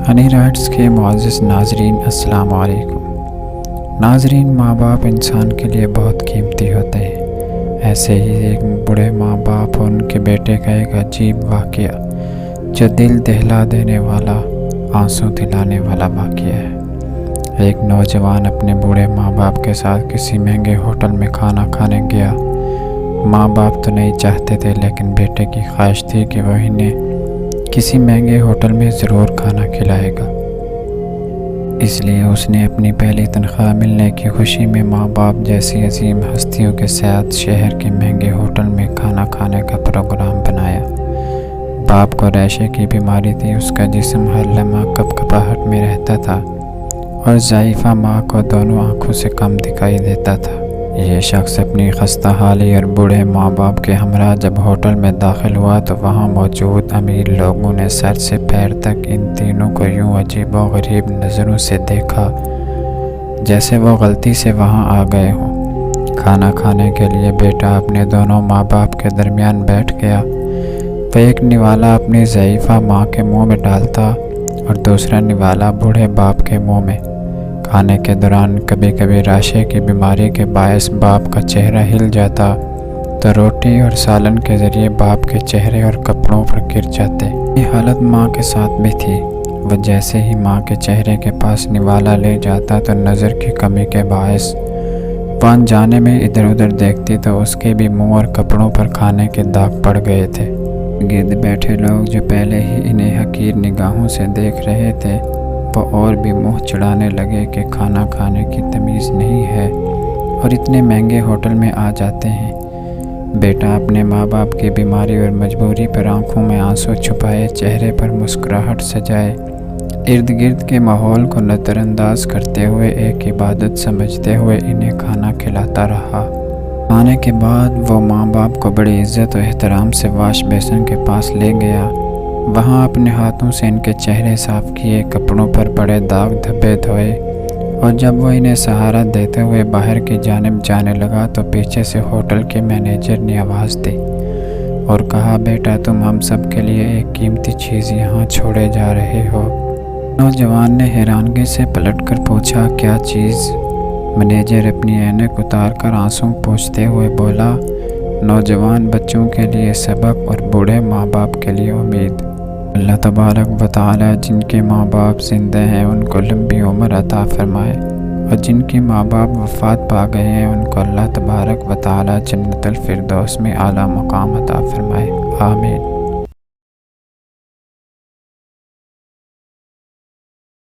Honey rights کے معزز ناظرین السلام علیکم۔ ناظرین، ماں باپ انسان کے لیے بہت قیمتی ہوتے ہیں۔ ایسے ہی ایک بوڑھے ماں باپ اور ان کے بیٹے کا ایک عجیب واقعہ جو دل دہلا دینے والا، آنسو دلانے والا واقعہ ہے۔ ایک نوجوان اپنے بوڑھے ماں باپ کے ساتھ کسی مہنگے ہوٹل میں کھانا کھانے گیا۔ ماں باپ تو نہیں چاہتے تھے، لیکن بیٹے کی خواہش تھی کہ وہ انہیں کسی مہنگے ہوٹل میں ضرور کھانا کھلائے گا۔ اس لیے اس نے اپنی پہلی تنخواہ ملنے کی خوشی میں ماں باپ جیسی عظیم ہستیوں کے ساتھ شہر کے مہنگے ہوٹل میں کھانا کھانے کا پروگرام بنایا۔ باپ کو ریشے کی بیماری تھی، اس کا جسم ہر لمحہ کپکپاہٹ میں رہتا تھا اور ضعیفہ ماں کو دونوں آنکھوں سے کم دکھائی دیتا تھا۔ یہ شخص اپنی خستہ حالی اور بوڑھے ماں باپ کے ہمراہ جب ہوٹل میں داخل ہوا تو وہاں موجود امیر لوگوں نے سر سے پیر تک ان تینوں کو یوں عجیب و غریب نظروں سے دیکھا جیسے وہ غلطی سے وہاں آ گئے ہوں۔ کھانا کھانے کے لیے بیٹا اپنے دونوں ماں باپ کے درمیان بیٹھ گیا۔ وہ ایک نوالا اپنی ضعیفہ ماں کے منہ میں ڈالتا اور دوسرا نوالا بوڑھے باپ کے منہ میں۔ کھانے کے دوران کبھی کبھی راشے کی بیماری کے باعث باپ کا چہرہ ہل جاتا تو روٹی اور سالن کے ذریعے باپ کے چہرے اور کپڑوں پر گر جاتے۔ یہ حالت ماں کے ساتھ بھی تھی۔ وہ جیسے ہی ماں کے چہرے کے پاس نوالا لے جاتا تو نظر کی کمی کے باعث وہ انجانے میں ادھر ادھر دیکھتی تو اس کے بھی منہ اور کپڑوں پر کھانے کے داغ پڑ گئے تھے۔ گرد بیٹھے لوگ جو پہلے ہی انہیں حقیر نگاہوں سے دیکھ رہے تھے، وہ اور بھی منہ چڑھانے لگے کہ کھانا کھانے کی تمیز نہیں ہے اور اتنے مہنگے ہوٹل میں آ جاتے ہیں۔ بیٹا اپنے ماں باپ کی بیماری اور مجبوری پر آنکھوں میں آنسو چھپائے، چہرے پر مسکراہٹ سجائے، ارد گرد کے ماحول کو نظر انداز کرتے ہوئے ایک عبادت سمجھتے ہوئے انہیں کھانا کھلاتا رہا۔ کھانے کے بعد وہ ماں باپ کو بڑی عزت و احترام سے واش بیسن کے پاس لے گیا۔ وہاں اپنے ہاتھوں سے ان کے چہرے صاف کیے، کپڑوں پر بڑے داغ دھبے دھوئے، اور جب وہ انہیں سہارا دیتے ہوئے باہر کی جانب جانے لگا تو پیچھے سے ہوٹل کے مینیجر نے آواز دی اور کہا، بیٹا تم ہم سب کے لیے ایک قیمتی چیز یہاں چھوڑے جا رہے ہو۔ نوجوان نے حیرانگی سے پلٹ کر پوچھا، کیا چیز؟ مینیجر اپنی اینک اتار کر آنسو پوچھتے ہوئے بولا، نوجوان بچوں کے لیے سبق اور بوڑھے ماں باپ کے لیے امید۔ اللہ تبارک و تعالی جن کے ماں باپ زندہ ہیں ان کو لمبی عمر عطا فرمائے، اور جن کے ماں باپ وفات پا گئے ہیں ان کو اللہ تبارک و تعالی جنت الفردوس میں اعلیٰ مقام عطا فرمائے، آمین۔